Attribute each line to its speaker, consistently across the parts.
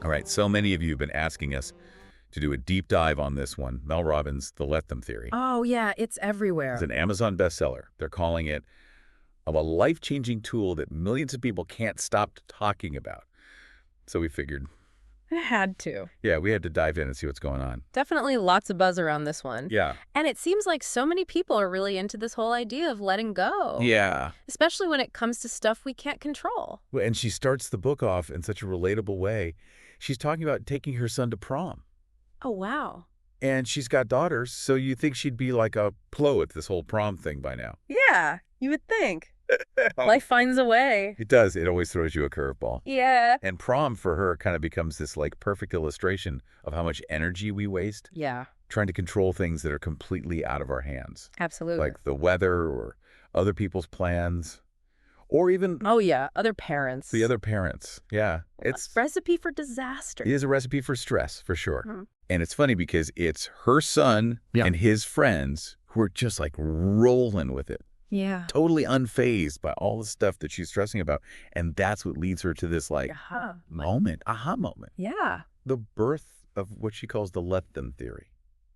Speaker 1: All right, so many of you have been asking us to do a deep dive on this one, Mel Robbins' The Let Them Theory.
Speaker 2: Oh, yeah, it's
Speaker 1: It's
Speaker 2: everywhere.
Speaker 1: an Amazon bestseller. They're calling it of a life-changing tool that millions of people can't stop talking about. So we figured,
Speaker 2: I had to.
Speaker 1: yeah, we had to dive in and see what's going on.
Speaker 2: Definitely lots of buzz around this one.
Speaker 1: Yeah.
Speaker 2: And it seems like so many people are really into this whole idea of letting go.
Speaker 1: Yeah.
Speaker 2: Especially when it comes to stuff we can't control.
Speaker 1: Well, and she starts the book off in such a relatable way. She's talking about taking her son to prom.
Speaker 2: Oh, wow.
Speaker 1: And she's got daughters, so you think she'd be like a pro at this whole prom thing by now.
Speaker 2: Yeah, you would think. Life finds a way.
Speaker 1: It does. It always throws you a curveball.
Speaker 2: Yeah.
Speaker 1: And prom for her kind of becomes this like perfect illustration of how much energy we waste
Speaker 2: Yeah,
Speaker 1: trying to control things that are completely out of our hands,
Speaker 2: absolutely.
Speaker 1: like the weather or other people's plans, or even
Speaker 2: Oh, yeah, other parents.
Speaker 1: the other parents. Yeah, it's
Speaker 2: Recipe for disaster.
Speaker 1: it is a recipe for stress for sure.
Speaker 2: Mhm.
Speaker 1: And it's funny because it's her son and his friends who are just like rolling with it,
Speaker 2: Yeah.
Speaker 1: totally unfazed by all the stuff that she's stressing about. And that's what leads her to this like aha moment,
Speaker 2: Yeah.
Speaker 1: the birth of what she calls the let them theory.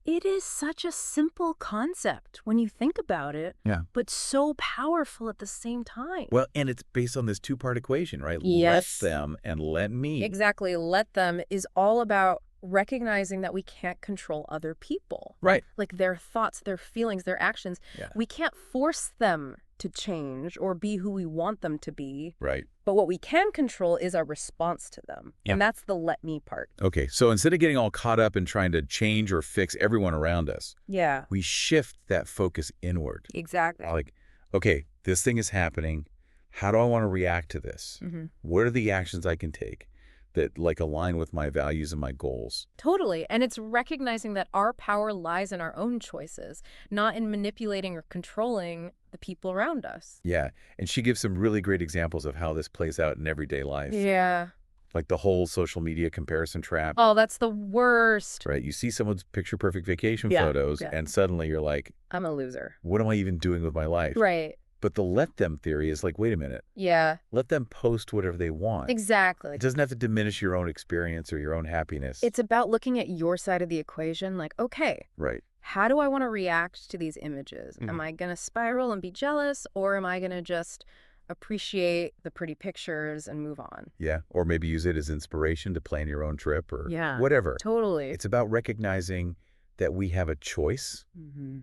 Speaker 2: It is such a simple concept when you think about it,
Speaker 1: Yeah.
Speaker 2: but so powerful at the same time.
Speaker 1: Well, and it's based on this two-part equation, right?
Speaker 2: Yes.
Speaker 1: Let them and let me.
Speaker 2: Exactly. Let them is all about recognizing that we can't control other people.
Speaker 1: Right.
Speaker 2: Like their thoughts, their feelings, their actions.
Speaker 1: Yeah.
Speaker 2: We can't force them to change or be who we want them to be.
Speaker 1: Right.
Speaker 2: But what we can control is our response to them.
Speaker 1: Yeah.
Speaker 2: And that's the let me part.
Speaker 1: Okay, so instead of getting all caught up in trying to change or fix everyone around us,
Speaker 2: Yeah.
Speaker 1: we shift that focus inward.
Speaker 2: Exactly.
Speaker 1: Like, okay, this thing is happening. How do I want to react to this?
Speaker 2: Mm-hmm.
Speaker 1: What are the actions I can take that like align with my values and my goals?
Speaker 2: Totally. And it's recognizing that our power lies in our own choices, not in manipulating or controlling the people around us.
Speaker 1: Yeah, and she gives some really great examples of how this plays out in everyday life.
Speaker 2: Yeah.
Speaker 1: Like the whole social media comparison trap,
Speaker 2: Oh, that's the worst.
Speaker 1: right? You see someone's picture-perfect vacation
Speaker 2: Yeah,
Speaker 1: photos,
Speaker 2: yeah.
Speaker 1: and suddenly you're like,
Speaker 2: I'm a loser.
Speaker 1: what am I even doing with my life?
Speaker 2: Right.
Speaker 1: But the let them theory is like, wait a minute,
Speaker 2: Yeah.
Speaker 1: let them post whatever they want.
Speaker 2: Exactly.
Speaker 1: It doesn't have to diminish your own experience or your own happiness.
Speaker 2: It's about looking at your side of the equation like, okay,
Speaker 1: right.
Speaker 2: how do I want to react to these images?
Speaker 1: Mhm.
Speaker 2: Am I going to spiral and be jealous, or am I going to just appreciate the pretty pictures and move on?
Speaker 1: Yeah, or maybe use it as inspiration to plan your own trip or
Speaker 2: Yeah,
Speaker 1: whatever.
Speaker 2: Totally.
Speaker 1: It's about recognizing that we have a choice
Speaker 2: Mm-hmm.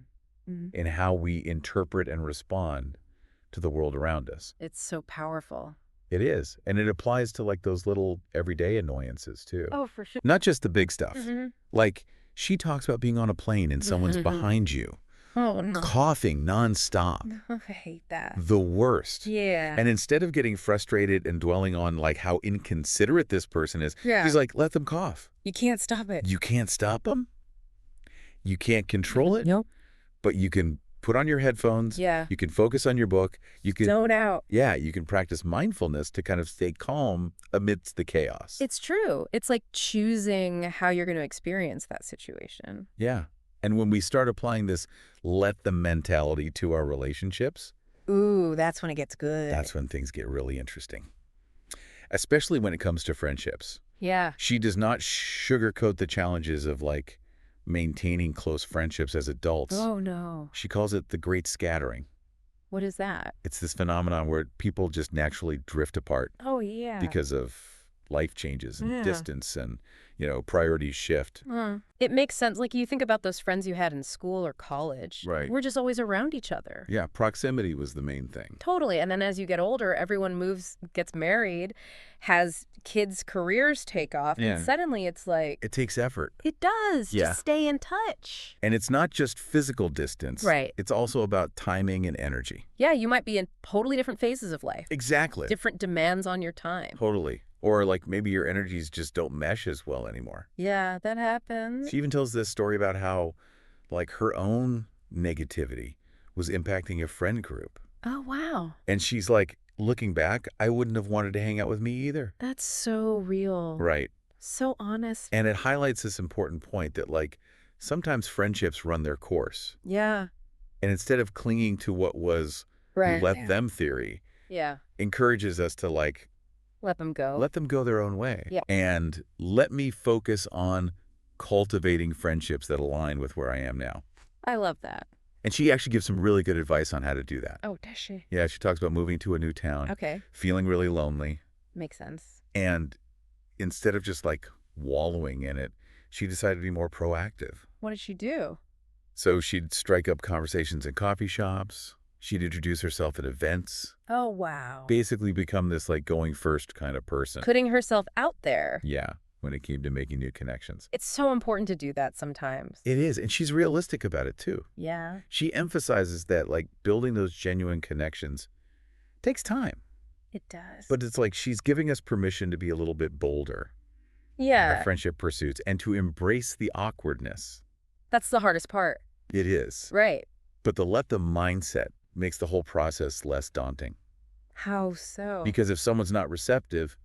Speaker 2: Mm-hmm.
Speaker 1: in how we interpret and respond to the world around us.
Speaker 2: It's so powerful.
Speaker 1: It is. And it applies to like those little everyday annoyances too.
Speaker 2: Oh, for sure.
Speaker 1: Not just the big stuff.
Speaker 2: Mm-hmm.
Speaker 1: Like she talks about being on a plane and someone's behind you,
Speaker 2: Oh, no.
Speaker 1: coughing nonstop.
Speaker 2: I hate that.
Speaker 1: The worst.
Speaker 2: Yeah.
Speaker 1: And instead of getting frustrated and dwelling on like how inconsiderate this person is,
Speaker 2: Yeah.
Speaker 1: she's like, let them cough.
Speaker 2: You can't stop it.
Speaker 1: You can't stop them. You can't control it,
Speaker 2: Nope.
Speaker 1: but you can put on your headphones.
Speaker 2: Yeah.
Speaker 1: You can focus on your book. You can,
Speaker 2: Zone out.
Speaker 1: yeah, you can practice mindfulness to kind of stay calm amidst the chaos.
Speaker 2: It's true. It's like choosing how you're going to experience that situation.
Speaker 1: Yeah. And when we start applying this let them mentality to our relationships,
Speaker 2: Ooh, that's when it gets good.
Speaker 1: that's when things get really interesting, especially when it comes to friendships.
Speaker 2: Yeah.
Speaker 1: She does not sugarcoat the challenges of like maintaining close friendships as adults.
Speaker 2: Oh, no.
Speaker 1: She calls it the great scattering.
Speaker 2: What is that?
Speaker 1: It's this phenomenon where people just naturally drift apart
Speaker 2: Oh, yeah.
Speaker 1: because of life changes and
Speaker 2: Yeah.
Speaker 1: distance and, priorities shift.
Speaker 2: It makes sense. Like you think about those friends you had in school or college.
Speaker 1: Right.
Speaker 2: We're just always around each other.
Speaker 1: Yeah, proximity was the main thing.
Speaker 2: Totally. And then as you get older, everyone moves, gets married, has kids' careers take off.
Speaker 1: Yeah.
Speaker 2: And suddenly it's like,
Speaker 1: It takes effort.
Speaker 2: it does.
Speaker 1: Yeah.
Speaker 2: Just stay in touch.
Speaker 1: And it's not just physical distance.
Speaker 2: Right.
Speaker 1: It's also about timing and energy.
Speaker 2: Yeah, you might be in totally different phases of life.
Speaker 1: Exactly.
Speaker 2: Different demands on your time.
Speaker 1: Totally. Or like maybe your energies just don't mesh as well anymore.
Speaker 2: Yeah, that happens.
Speaker 1: She even tells this story about how like her own negativity was impacting a friend group.
Speaker 2: Oh, wow.
Speaker 1: And she's like, looking back, I wouldn't have wanted to hang out with me either.
Speaker 2: That's so real.
Speaker 1: Right.
Speaker 2: So honest.
Speaker 1: And it highlights this important point that like sometimes friendships run their course.
Speaker 2: Yeah.
Speaker 1: And instead of clinging to what was
Speaker 2: Right.
Speaker 1: let them theory,
Speaker 2: Yeah.
Speaker 1: encourages us to like
Speaker 2: Let them go.
Speaker 1: Let them go their own way.
Speaker 2: Yeah.
Speaker 1: And let me focus on cultivating friendships that align with where I am now.
Speaker 2: I love that.
Speaker 1: And she actually gives some really good advice on how to do that.
Speaker 2: Oh, does she?
Speaker 1: Yeah, she talks about moving to a new town,
Speaker 2: Okay.
Speaker 1: feeling really lonely,
Speaker 2: Makes sense.
Speaker 1: and instead of just like wallowing in it, she decided to be more proactive.
Speaker 2: What did she do?
Speaker 1: So she'd strike up conversations in coffee shops. She'd introduce herself at events,
Speaker 2: Oh, wow.
Speaker 1: basically become this like going first kind of person.
Speaker 2: Putting herself out there.
Speaker 1: Yeah, when it came to making new connections.
Speaker 2: It's so important to do that sometimes.
Speaker 1: It is, and she's realistic about it too.
Speaker 2: Yeah.
Speaker 1: She emphasizes that like building those genuine connections takes time.
Speaker 2: It does.
Speaker 1: But it's like she's giving us permission to be a little bit bolder in our
Speaker 2: yeah,
Speaker 1: friendship pursuits and to embrace the awkwardness.
Speaker 2: that's the hardest part.
Speaker 1: It is.
Speaker 2: Right.
Speaker 1: But the let them mindset makes the whole process less daunting.
Speaker 2: How so?
Speaker 1: Because if someone's not receptive,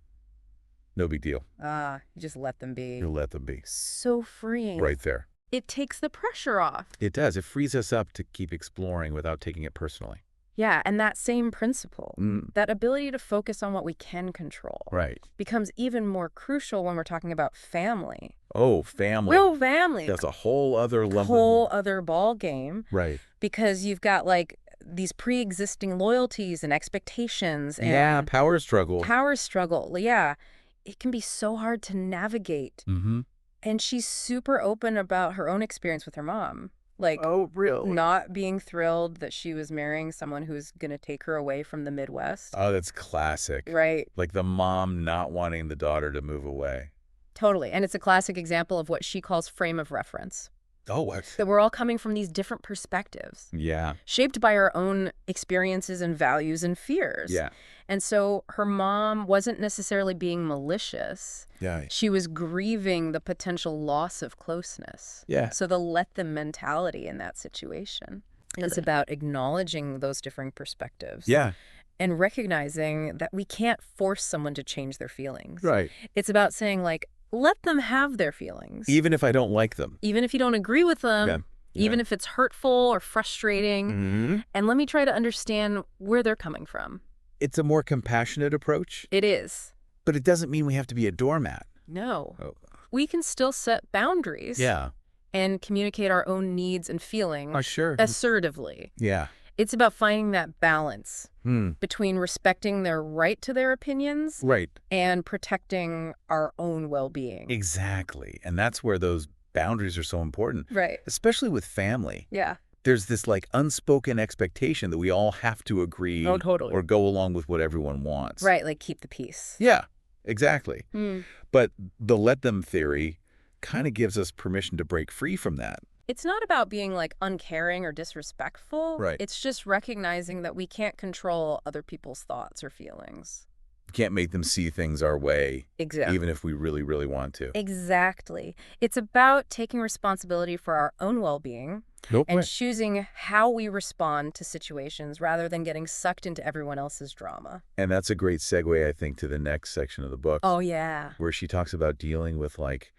Speaker 1: no big deal.
Speaker 2: You just let them be.
Speaker 1: You'll let them be.
Speaker 2: So freeing.
Speaker 1: Right there.
Speaker 2: It takes the pressure off.
Speaker 1: It does. It frees us up to keep exploring without taking it personally.
Speaker 2: Yeah, and that same principle, that ability to focus on what we can control,
Speaker 1: Right.
Speaker 2: becomes even more crucial when we're talking about family.
Speaker 1: Oh, family.
Speaker 2: Real family.
Speaker 1: That's a whole other level.
Speaker 2: Whole other ball game.
Speaker 1: Right.
Speaker 2: Because you've got like these pre-existing loyalties and expectations and
Speaker 1: Yeah, power struggle.
Speaker 2: power struggle. Yeah, it can be so hard to navigate.
Speaker 1: Mm-hmm.
Speaker 2: And she's super open about her own experience with her mom. Like,
Speaker 1: Oh, really?
Speaker 2: not being thrilled that she was marrying someone who's going to take her away from the Midwest.
Speaker 1: Oh, that's classic.
Speaker 2: Right.
Speaker 1: Like the mom not wanting the daughter to move away.
Speaker 2: Totally. And it's a classic example of what she calls frame of reference.
Speaker 1: Oh, what?
Speaker 2: That we're all coming from these different perspectives,
Speaker 1: Yeah.
Speaker 2: shaped by our own experiences and values and fears.
Speaker 1: Yeah.
Speaker 2: And so her mom wasn't necessarily being malicious.
Speaker 1: Yeah.
Speaker 2: She was grieving the potential loss of closeness.
Speaker 1: Yeah.
Speaker 2: So the let them mentality in that situation is about acknowledging those differing perspectives.
Speaker 1: Yeah.
Speaker 2: And recognizing that we can't force someone to change their feelings.
Speaker 1: Right.
Speaker 2: It's about saying, like, let them have their feelings.
Speaker 1: Even if I don't like them.
Speaker 2: Even if you don't agree with them.
Speaker 1: Yeah.
Speaker 2: Even if it's hurtful or frustrating.
Speaker 1: Mm-hmm.
Speaker 2: And let me try to understand where they're coming from.
Speaker 1: It's a more compassionate approach,
Speaker 2: It is.
Speaker 1: but it doesn't mean we have to be a doormat.
Speaker 2: No.
Speaker 1: Oh.
Speaker 2: We can still set boundaries.
Speaker 1: Yeah.
Speaker 2: And communicate our own needs and feelings
Speaker 1: Oh, sure.
Speaker 2: assertively.
Speaker 1: Yeah.
Speaker 2: It's about finding that balance
Speaker 1: Hmm.
Speaker 2: between respecting their right to their opinions
Speaker 1: Right.
Speaker 2: and protecting our own well-being.
Speaker 1: Exactly. And that's where those boundaries are so important,
Speaker 2: Right.
Speaker 1: especially with family.
Speaker 2: Yeah.
Speaker 1: There's this like unspoken expectation that we all have to agree
Speaker 2: Oh, totally.
Speaker 1: or go along with what everyone wants.
Speaker 2: Right, like keep the peace.
Speaker 1: Yeah, exactly.
Speaker 2: Hmm.
Speaker 1: But the let them theory kind of gives us permission to break free from that.
Speaker 2: It's not about being like uncaring or disrespectful.
Speaker 1: Right.
Speaker 2: It's just recognizing that we can't control other people's thoughts or feelings.
Speaker 1: Can't make them see things our way,
Speaker 2: Exactly.
Speaker 1: even if we really, really want to.
Speaker 2: Exactly. It's about taking responsibility for our own well-being
Speaker 1: Nope.
Speaker 2: and choosing how we respond to situations rather than getting sucked into everyone else's drama.
Speaker 1: And that's a great segue, I think, to the next section of the book.
Speaker 2: Oh, yeah.
Speaker 1: Where she talks about dealing with like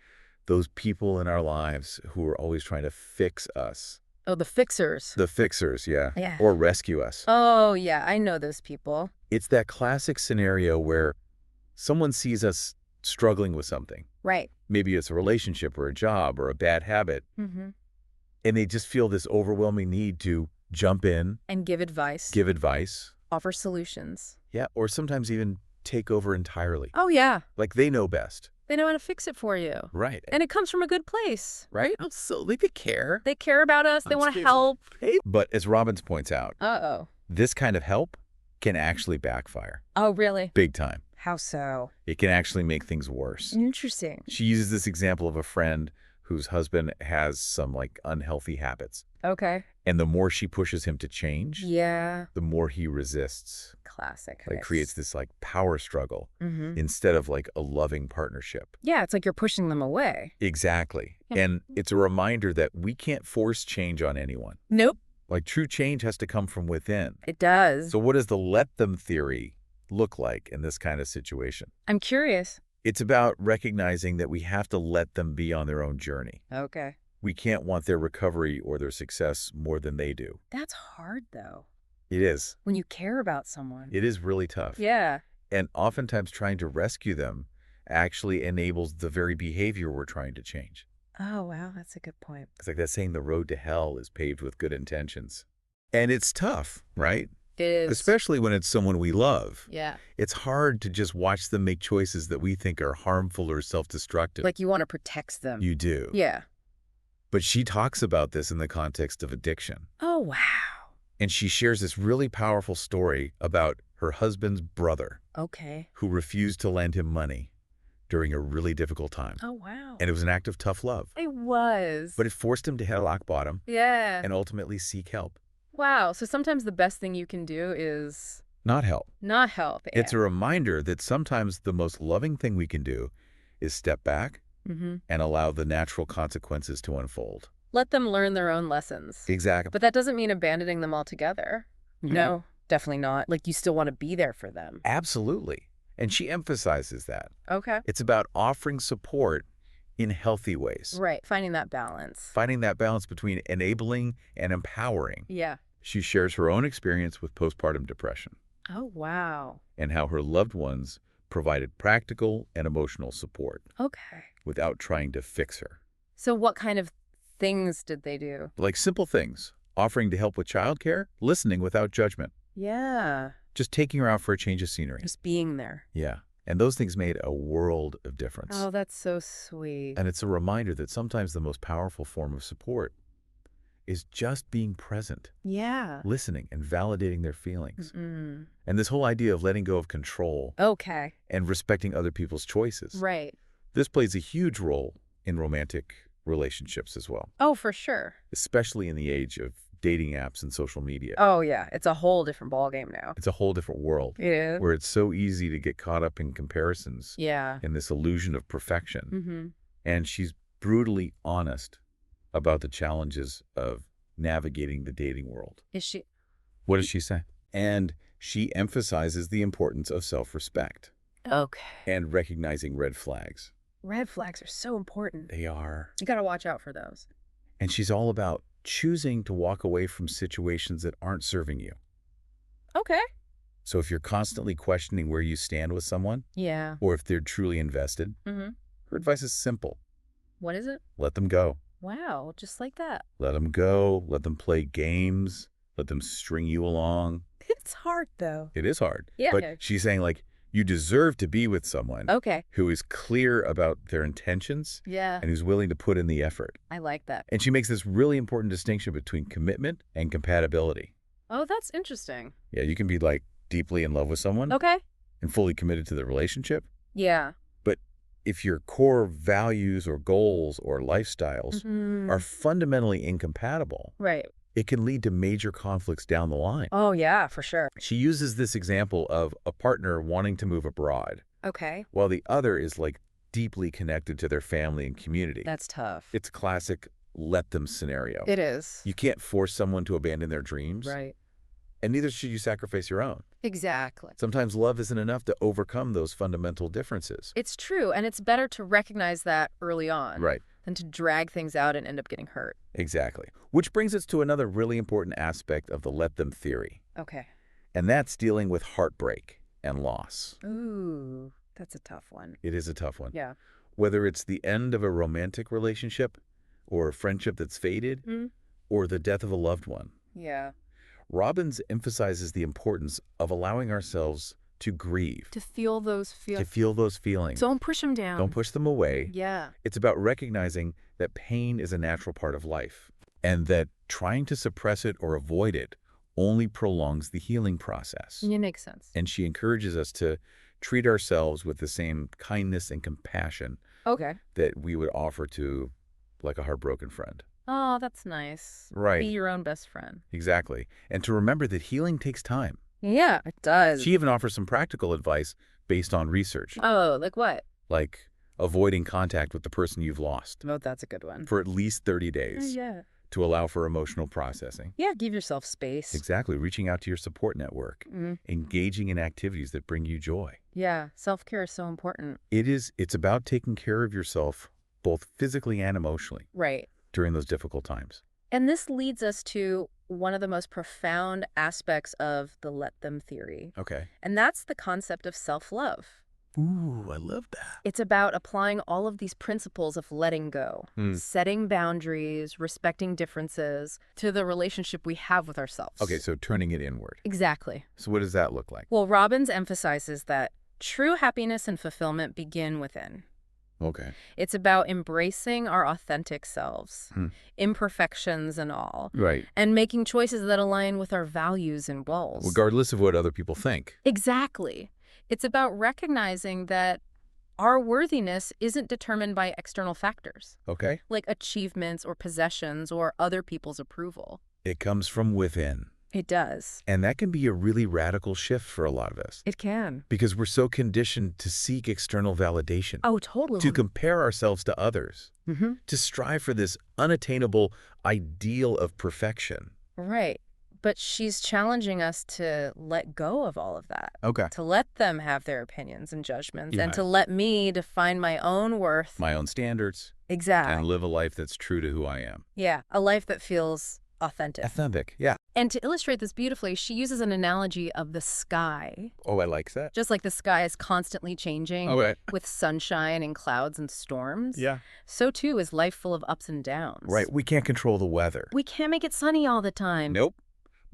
Speaker 1: those people in our lives who are always trying to fix us.
Speaker 2: Oh, the fixers.
Speaker 1: The fixers, yeah.
Speaker 2: Yeah.
Speaker 1: Or rescue us.
Speaker 2: Oh, yeah. I know those people.
Speaker 1: It's that classic scenario where someone sees us struggling with something.
Speaker 2: Right.
Speaker 1: Maybe it's a relationship or a job or a bad habit.
Speaker 2: Mm-hmm.
Speaker 1: And they just feel this overwhelming need to jump in,
Speaker 2: And give advice.
Speaker 1: give advice.
Speaker 2: Offer solutions.
Speaker 1: Yeah. Or sometimes even take over entirely.
Speaker 2: Oh, yeah.
Speaker 1: Like they know best.
Speaker 2: They know how to fix it for you.
Speaker 1: Right.
Speaker 2: And it comes from a good place.
Speaker 1: Right? Oh, so they could care.
Speaker 2: They care about us. They want to help.
Speaker 1: But as Robbins points out,
Speaker 2: Uh-oh.
Speaker 1: this kind of help can actually backfire.
Speaker 2: Oh, really?
Speaker 1: Big time.
Speaker 2: How so?
Speaker 1: It can actually make things worse.
Speaker 2: Interesting.
Speaker 1: She uses this example of a friend whose husband has some like unhealthy habits.
Speaker 2: Okay.
Speaker 1: And the more she pushes him to change,
Speaker 2: Yeah.
Speaker 1: the more he resists.
Speaker 2: Classic.
Speaker 1: Like creates this like power struggle
Speaker 2: Mm-hmm.
Speaker 1: instead of like a loving partnership.
Speaker 2: Yeah, it's like you're pushing them away.
Speaker 1: Exactly.
Speaker 2: Yeah.
Speaker 1: And it's a reminder that we can't force change on anyone.
Speaker 2: Nope.
Speaker 1: Like true change has to come from within.
Speaker 2: It does.
Speaker 1: So what does the let them theory look like in this kind of situation?
Speaker 2: I'm curious.
Speaker 1: It's about recognizing that we have to let them be on their own journey.
Speaker 2: Okay.
Speaker 1: We can't want their recovery or their success more than they do.
Speaker 2: That's hard, though.
Speaker 1: It is.
Speaker 2: When you care about someone.
Speaker 1: It is really tough.
Speaker 2: Yeah.
Speaker 1: And oftentimes trying to rescue them actually enables the very behavior we're trying to change.
Speaker 2: Oh, wow. That's a good point.
Speaker 1: It's like that saying the road to hell is paved with good intentions. And it's tough, right?
Speaker 2: It is.
Speaker 1: Especially when it's someone we love.
Speaker 2: Yeah.
Speaker 1: It's hard to just watch them make choices that we think are harmful or self-destructive.
Speaker 2: Like you want to protect them.
Speaker 1: You do.
Speaker 2: Yeah.
Speaker 1: But she talks about this in the context of addiction.
Speaker 2: Oh, wow.
Speaker 1: And she shares this really powerful story about her husband's brother
Speaker 2: Okay.
Speaker 1: who refused to lend him money during a really difficult time.
Speaker 2: Oh, wow.
Speaker 1: And it was an act of tough love.
Speaker 2: It was.
Speaker 1: But it forced him to hit rock bottom
Speaker 2: Yeah.
Speaker 1: and ultimately seek help.
Speaker 2: Wow. So sometimes the best thing you can do is
Speaker 1: Not help.
Speaker 2: not help.
Speaker 1: It's a reminder that sometimes the most loving thing we can do is step back and allow the natural consequences to unfold.
Speaker 2: Let them learn their own lessons.
Speaker 1: Exactly.
Speaker 2: But that doesn't mean abandoning them altogether. No, definitely not. Like you still want to be there for them.
Speaker 1: Absolutely. And she emphasizes that.
Speaker 2: Okay.
Speaker 1: It's about offering support in healthy ways.
Speaker 2: Right. Finding that balance.
Speaker 1: Finding that balance between enabling and empowering.
Speaker 2: Yeah.
Speaker 1: She shares her own experience with postpartum depression
Speaker 2: Oh, wow.
Speaker 1: and how her loved ones provided practical and emotional support
Speaker 2: Okay.
Speaker 1: without trying to fix her.
Speaker 2: So what kind of things did they do?
Speaker 1: Like simple things, offering to help with childcare, listening without judgment,
Speaker 2: Yeah.
Speaker 1: just taking her out for a change of scenery.
Speaker 2: Just being there.
Speaker 1: Yeah. And those things made a world of difference.
Speaker 2: Oh, that's so sweet.
Speaker 1: And it's a reminder that sometimes the most powerful form of support is just being present,
Speaker 2: Yeah.
Speaker 1: listening and validating their feelings.
Speaker 2: Mm.
Speaker 1: And this whole idea of letting go of control
Speaker 2: Okay.
Speaker 1: and respecting other people's choices.
Speaker 2: Right.
Speaker 1: This plays a huge role in romantic relationships as well,
Speaker 2: Oh, for sure.
Speaker 1: especially in the age of dating apps and social media.
Speaker 2: Oh, yeah. It's a whole different ballgame now.
Speaker 1: It's a whole different world
Speaker 2: It is.
Speaker 1: where it's so easy to get caught up in comparisons
Speaker 2: Yeah.
Speaker 1: and this illusion of perfection.
Speaker 2: Mm-hmm.
Speaker 1: And she's brutally honest about the challenges of navigating the dating world.
Speaker 2: Is she?
Speaker 1: What does she say? And she emphasizes the importance of self-respect
Speaker 2: Okay.
Speaker 1: and recognizing red flags.
Speaker 2: Red flags are so important.
Speaker 1: They are.
Speaker 2: You got to watch out for those.
Speaker 1: And she's all about choosing to walk away from situations that aren't serving you.
Speaker 2: Okay.
Speaker 1: So if you're constantly questioning where you stand with someone,
Speaker 2: Yeah.
Speaker 1: or if they're truly invested,
Speaker 2: Mm-hmm.
Speaker 1: her advice is simple.
Speaker 2: What is it?
Speaker 1: Let them go.
Speaker 2: Wow. Just like that.
Speaker 1: Let them go. Let them play games. Let them string you along.
Speaker 2: It's hard, though.
Speaker 1: It is hard.
Speaker 2: Yeah.
Speaker 1: But she's saying, like, you deserve to be with someone
Speaker 2: Okay.
Speaker 1: who is clear about their intentions
Speaker 2: Yeah.
Speaker 1: and who's willing to put in the effort.
Speaker 2: I like that.
Speaker 1: And she makes this really important distinction between commitment and compatibility.
Speaker 2: Oh, that's interesting.
Speaker 1: Yeah, you can be, like, deeply in love with someone
Speaker 2: Okay.
Speaker 1: and fully committed to the relationship.
Speaker 2: Yeah.
Speaker 1: But if your core values or goals or lifestyles are fundamentally incompatible,
Speaker 2: Right.
Speaker 1: it can lead to major conflicts down the line.
Speaker 2: Oh, yeah, for sure.
Speaker 1: She uses this example of a partner wanting to move abroad,
Speaker 2: Okay.
Speaker 1: while the other is, like, deeply connected to their family and community.
Speaker 2: That's tough.
Speaker 1: It's a classic let them scenario.
Speaker 2: It is.
Speaker 1: You can't force someone to abandon their dreams,
Speaker 2: Right.
Speaker 1: and neither should you sacrifice your own.
Speaker 2: Exactly.
Speaker 1: Sometimes love isn't enough to overcome those fundamental differences.
Speaker 2: It's true, and it's better to recognize that early on
Speaker 1: Right.
Speaker 2: than to drag things out and end up getting hurt.
Speaker 1: Exactly. Which brings us to another really important aspect of the let them theory,
Speaker 2: Okay.
Speaker 1: and that's dealing with heartbreak and loss.
Speaker 2: Ooh, that's a tough one.
Speaker 1: It is a tough one.
Speaker 2: Yeah.
Speaker 1: Whether it's the end of a romantic relationship or a friendship that's faded or the death of a loved one,
Speaker 2: Yeah.
Speaker 1: Robbins emphasizes the importance of allowing ourselves to grieve,
Speaker 2: To feel those
Speaker 1: to
Speaker 2: feelings.
Speaker 1: feel those feelings.
Speaker 2: Don't push them down.
Speaker 1: Don't push them away.
Speaker 2: Yeah.
Speaker 1: It's about recognizing that pain is a natural part of life and that trying to suppress it or avoid it only prolongs the healing process.
Speaker 2: It makes sense.
Speaker 1: And she encourages us to treat ourselves with the same kindness and compassion
Speaker 2: Okay.
Speaker 1: that we would offer to, like, a heartbroken friend.
Speaker 2: Oh, that's nice.
Speaker 1: Right.
Speaker 2: Be your own best friend.
Speaker 1: Exactly. And to remember that healing takes time.
Speaker 2: Yeah, it does.
Speaker 1: She even offers some practical advice based on research,
Speaker 2: Oh, like what?
Speaker 1: like avoiding contact with the person you've lost
Speaker 2: Oh, that's a good one.
Speaker 1: for at least 30 days
Speaker 2: Yeah.
Speaker 1: to allow for emotional processing.
Speaker 2: Yeah, give yourself space.
Speaker 1: Exactly. Reaching out to your support network, engaging in activities that bring you joy.
Speaker 2: Yeah, self-care is so important.
Speaker 1: It's about taking care of yourself both physically and emotionally
Speaker 2: Right.
Speaker 1: during those difficult times.
Speaker 2: And this leads us to one of the most profound aspects of the let them theory.
Speaker 1: Okay.
Speaker 2: And that's the concept of self-love.
Speaker 1: Ooh, I love that.
Speaker 2: It's about applying all of these principles of letting go, setting boundaries, respecting differences to the relationship we have with ourselves.
Speaker 1: Okay, so turning it inward.
Speaker 2: Exactly.
Speaker 1: So what does that look like?
Speaker 2: Well, Robbins emphasizes that true happiness and fulfillment begin within.
Speaker 1: Okay.
Speaker 2: It's about embracing our authentic selves, imperfections and all,
Speaker 1: Right.
Speaker 2: and making choices that align with our values and goals.
Speaker 1: Regardless of what other people think.
Speaker 2: Exactly. It's about recognizing that our worthiness isn't determined by external factors,
Speaker 1: Okay.
Speaker 2: like achievements or possessions or other people's approval.
Speaker 1: It comes from within.
Speaker 2: It does.
Speaker 1: And that can be a really radical shift for a lot of us.
Speaker 2: It can.
Speaker 1: Because we're so conditioned to seek external validation.
Speaker 2: Oh, totally.
Speaker 1: To compare ourselves to others. To strive for this unattainable ideal of perfection.
Speaker 2: Right. But she's challenging us to let go of all of that.
Speaker 1: Okay.
Speaker 2: To let them have their opinions and judgments,
Speaker 1: Yeah.
Speaker 2: and to let me define my own worth.
Speaker 1: My own standards.
Speaker 2: Exactly.
Speaker 1: And live a life that's true to who I am.
Speaker 2: Yeah, a life that feels authentic.
Speaker 1: Authentic, yeah.
Speaker 2: And to illustrate this beautifully, she uses an analogy of the sky.
Speaker 1: Oh, I like that.
Speaker 2: Just like the sky is constantly changing
Speaker 1: Okay.
Speaker 2: with sunshine and clouds and storms.
Speaker 1: Yeah.
Speaker 2: So too is life full of ups and downs.
Speaker 1: Right. We can't control the weather.
Speaker 2: We can't make it sunny all the time.
Speaker 1: Nope.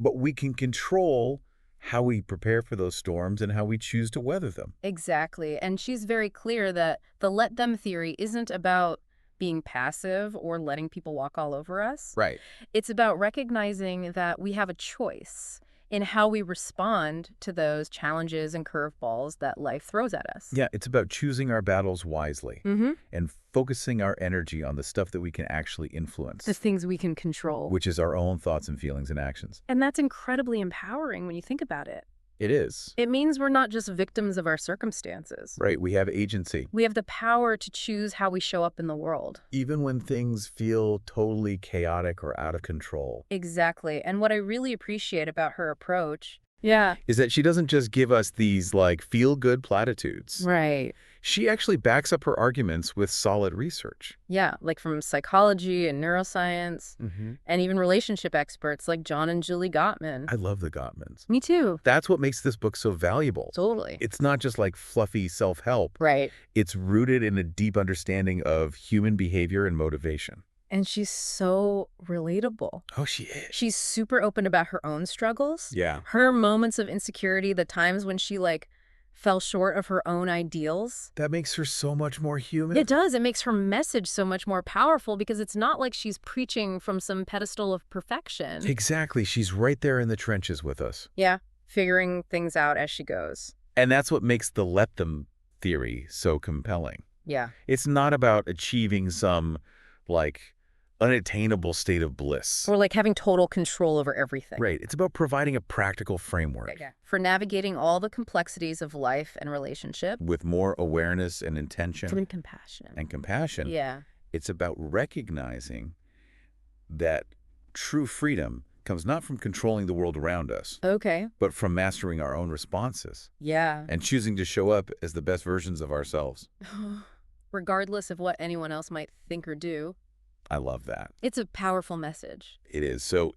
Speaker 1: But we can control how we prepare for those storms and how we choose to weather them.
Speaker 2: Exactly. And she's very clear that the let them theory isn't about being passive or letting people walk all over us.
Speaker 1: Right.
Speaker 2: It's about recognizing that we have a choice in how we respond to those challenges and curveballs that life throws at us.
Speaker 1: Yeah, it's about choosing our battles wisely
Speaker 2: Mm-hmm.
Speaker 1: and focusing our energy on the stuff that we can actually influence,
Speaker 2: The things we can control.
Speaker 1: which is our own thoughts and feelings and actions.
Speaker 2: And that's incredibly empowering when you think about it.
Speaker 1: It is.
Speaker 2: It means we're not just victims of our circumstances.
Speaker 1: Right, we have agency.
Speaker 2: We have the power to choose how we show up in the world.
Speaker 1: Even when things feel totally chaotic or out of control.
Speaker 2: Exactly. And what I really appreciate about her approach,
Speaker 1: Is that she doesn't just give us these, like, feel-good platitudes.
Speaker 2: right.
Speaker 1: She actually backs up her arguments with solid research.
Speaker 2: Yeah, like from psychology and neuroscience, and even relationship experts like John and Julie Gottman.
Speaker 1: I love the Gottmans.
Speaker 2: Me too.
Speaker 1: That's what makes this book so valuable.
Speaker 2: Totally.
Speaker 1: It's not just like fluffy self-help.
Speaker 2: Right.
Speaker 1: It's rooted in a deep understanding of human behavior and motivation.
Speaker 2: And she's so relatable.
Speaker 1: Oh, she is.
Speaker 2: She's super open about her own struggles.
Speaker 1: Yeah.
Speaker 2: Her moments of insecurity, the times when she fell short of her own ideals.
Speaker 1: That makes her so much more human.
Speaker 2: It does. It makes her message so much more powerful because it's not like she's preaching from some pedestal of perfection.
Speaker 1: Exactly. She's right there in the trenches with us.
Speaker 2: Yeah, figuring things out as she goes.
Speaker 1: And that's what makes the let them theory so compelling.
Speaker 2: Yeah.
Speaker 1: It's not about achieving some, like, unattainable state of bliss.
Speaker 2: Or having total control over everything.
Speaker 1: Right. It's about providing a practical framework
Speaker 2: For navigating all the complexities of life and relationship.
Speaker 1: with more awareness and intention
Speaker 2: And compassion.
Speaker 1: and compassion.
Speaker 2: Yeah.
Speaker 1: It's about recognizing that true freedom comes not from controlling the world around us,
Speaker 2: Okay.
Speaker 1: but from mastering our own responses
Speaker 2: Yeah.
Speaker 1: and choosing to show up as the best versions of ourselves.
Speaker 2: Regardless of what anyone else might think or do.
Speaker 1: I love that.
Speaker 2: It's a powerful message.
Speaker 1: It is. So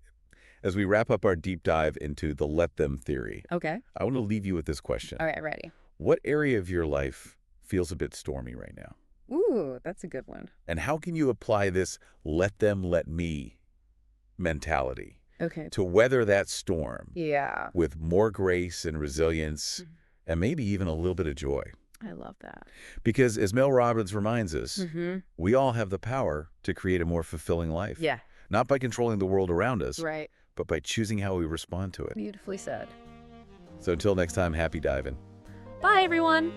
Speaker 1: as we wrap up our deep dive into the let them theory,
Speaker 2: Okay.
Speaker 1: I want to leave you with this question.
Speaker 2: All right, ready.
Speaker 1: What area of your life feels a bit stormy right now?
Speaker 2: Ooh, that's a good one.
Speaker 1: And how can you apply this let them, let me mentality
Speaker 2: Okay.
Speaker 1: to weather that storm
Speaker 2: Yeah.
Speaker 1: with more grace and resilience and maybe even a little bit of joy?
Speaker 2: I love that.
Speaker 1: Because as Mel Robbins reminds us,
Speaker 2: Mm-hmm.
Speaker 1: we all have the power to create a more fulfilling life.
Speaker 2: Yeah.
Speaker 1: Not by controlling the world around us,
Speaker 2: Right.
Speaker 1: but by choosing how we respond to it.
Speaker 2: Beautifully said.
Speaker 1: So until next time, happy diving.
Speaker 2: Bye, everyone.